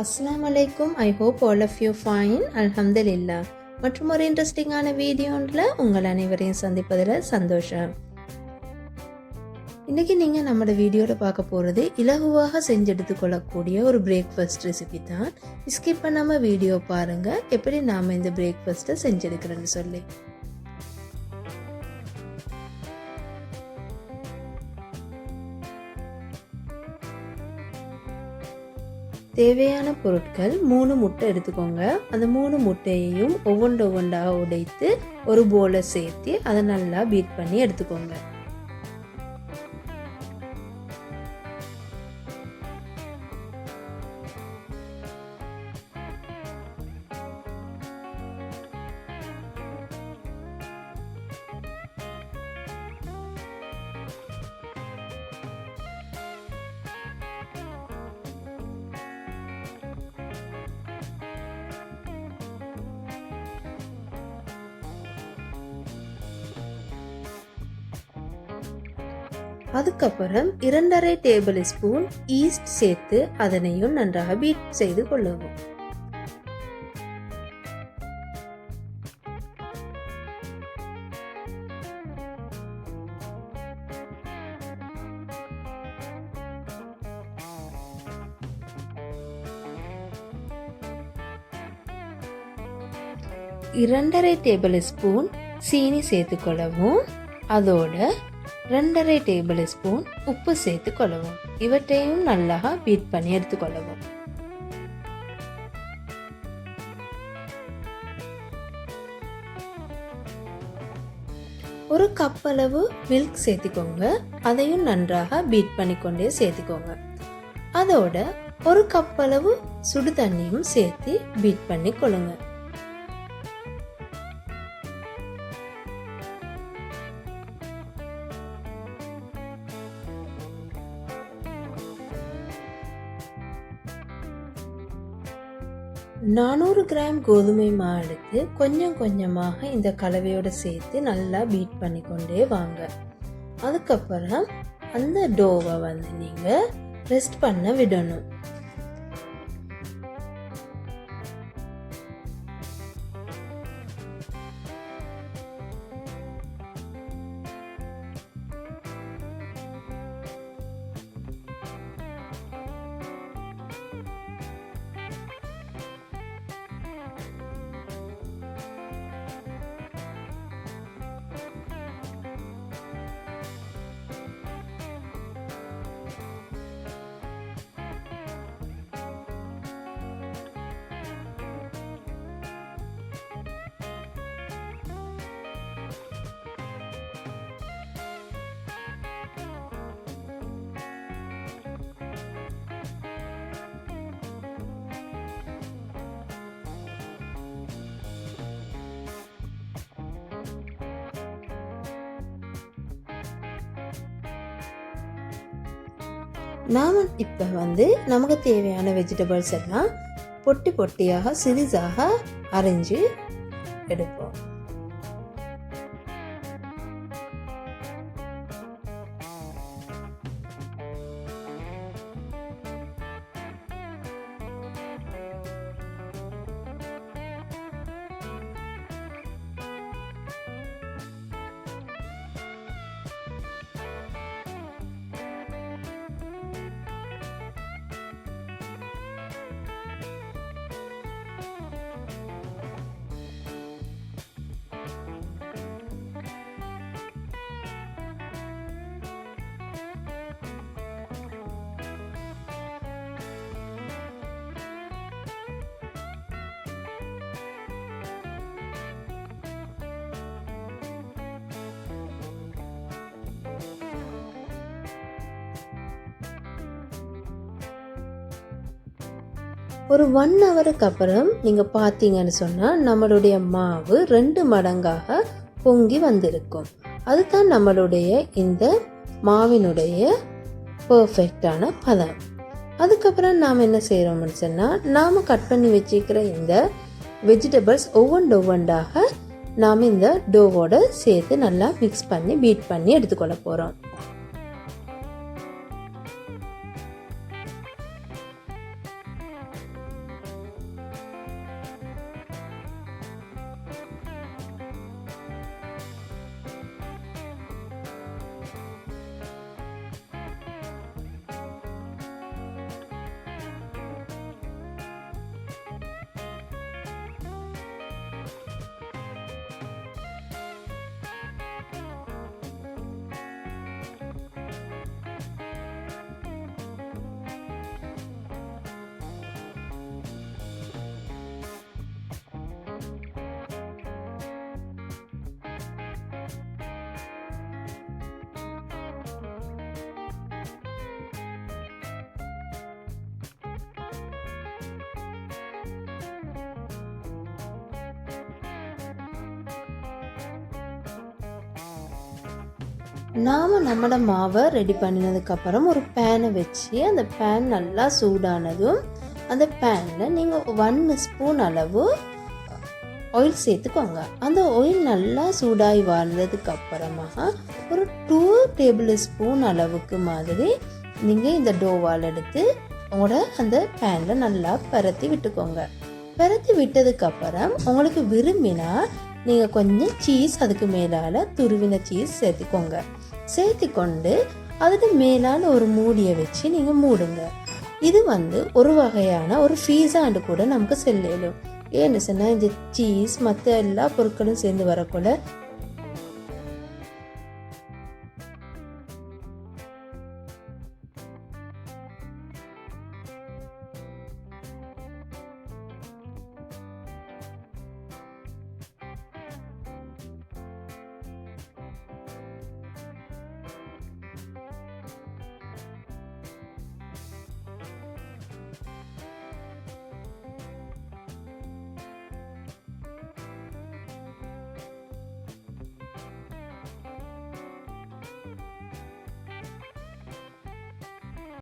Assalamu alaikum. I hope all of you fine. Alhamdulillah. மற்றும் ஒரு இன்ட்ரெஸ்டிங்கான வீடியோவில் உங்கள் அனைவரையும் சந்திப்பதில் சந்தோஷம். இன்றைக்கி நீங்கள் நம்மளோட வீடியோவில் பார்க்க போகிறது இலகுவாக செஞ்செடுத்து கொள்ளக்கூடிய ஒரு பிரேக்ஃபாஸ்ட் ரெசிபி தான். ஸ்கிப் பண்ணாமல் வீடியோ பாருங்கள் எப்படி நாம் இந்த பிரேக்ஃபாஸ்ட்டை செஞ்செடுக்கிறேன்னு சொல்லி. தேவையான பொருட்கள் 3 முட்டை எடுத்துக்கோங்க. அந்த 3 முட்டையையும் ஒவ்வொன்றாக உடைத்து ஒரு போல சேர்த்து அதை நல்லா பீட் பண்ணி எடுத்துக்கோங்க. அதுக்கப்புறம் 2½ டேபிள் ஸ்பூன் ஈஸ்ட் சேர்த்து அதனையும் நன்றாக பீட் செய்து கொள்ளவும். இரண்டரை டேபிள் ஸ்பூன் சீனி சேர்த்துக்கொள்ளவும். அதோட 2½ டேபிள் ஸ்பூன் உப்பு சேர்த்து கொள்ளவும். இவற்றையும் நல்லா பீட் பண்ணி எடுத்துக்கொள்ளவும். ஒரு கப் அளவு மில்க் சேர்த்துக்கோங்க. அதையும் நன்றாக பீட் பண்ணிக்கொண்டே சேர்த்துக்கோங்க. அதோட ஒரு கப் அளவு சுடு தண்ணியும் சேர்த்து பீட் பண்ணி கொள்ளுங்க. நானூறு கிராம் கோதுமை மாவு எடுத்து கொஞ்சம் கொஞ்சமாக இந்த கலவையோட சேர்த்து நல்லா பீட் பண்ணிக்கொண்டே வாங்க. அதுக்கப்புறம் அந்த டோவை நீங்க ரெஸ்ட் பண்ண விடணும். நாம இப்ப நமக்கு தேவையான வெஜிடபிள்ஸ் எல்லாம் பொட்டி பொட்டியாக சிறிதாக அரைஞ்சு எடுப்போம். ஒரு 1 ஹவருக்கு அப்புறம் நீங்க பார்த்தீங்கன்னு சொன்னா நம்மளுடைய மாவு 2 மடங்காக பொங்கி வந்திருக்கும். அதுதான் நம்மளுடைய இந்த மாவினுடைய பெர்ஃபெக்டான பதம். அதுக்கப்புறம் நாம் என்ன செய்யறோம்னு சொன்னா நாம கட் பண்ணி வச்சிருக்கிற இந்த வெஜிடபிள்ஸ் ஒவ்வொன்றாக நாம் இந்த டோவோட சேர்த்து நல்லா மிக்ஸ் பண்ணி பீட் பண்ணி எடுத்துக்கொள்ள போறோம். நாம் நம்மளோட மாவை ரெடி பண்ணினதுக்கப்புறம் ஒரு பேனை வச்சு அந்த பேன் நல்லா சூடானதும் அந்த பேனில் நீங்கள் 1 ஸ்பூன் அளவு ஆயில் சேர்த்துக்கோங்க. அந்த ஆயில் நல்லா சூடாகி வந்ததுக்கு அப்புறமா ஒரு 2 டேபிள் ஸ்பூன் அளவுக்கு மாதிரி நீங்கள் இந்த டோவால் எடுத்து உங்களோட அந்த பேனில் நல்லா பரத்தி விட்டுக்கோங்க. பரத்தி விட்டதுக்கப்புறம் உங்களுக்கு விரும்பினா நீங்கள் கொஞ்சம் சீஸ் அதுக்கு மேலால் துருவின சீஸ் சேர்த்துக்கோங்க. சேர்த்துக்கொண்டு அதுக்கு மேலால் ஒரு மூடியை வச்சு நீங்கள் மூடுங்க. இது ஒரு வகையான ஒரு பீஸாண்டு கூட நமக்கு செல்லும். ஏன்னு சொன்னால் இந்த சீஸ் மற்ற எல்லா பொருட்களும் சேர்ந்து வரக்குள்ள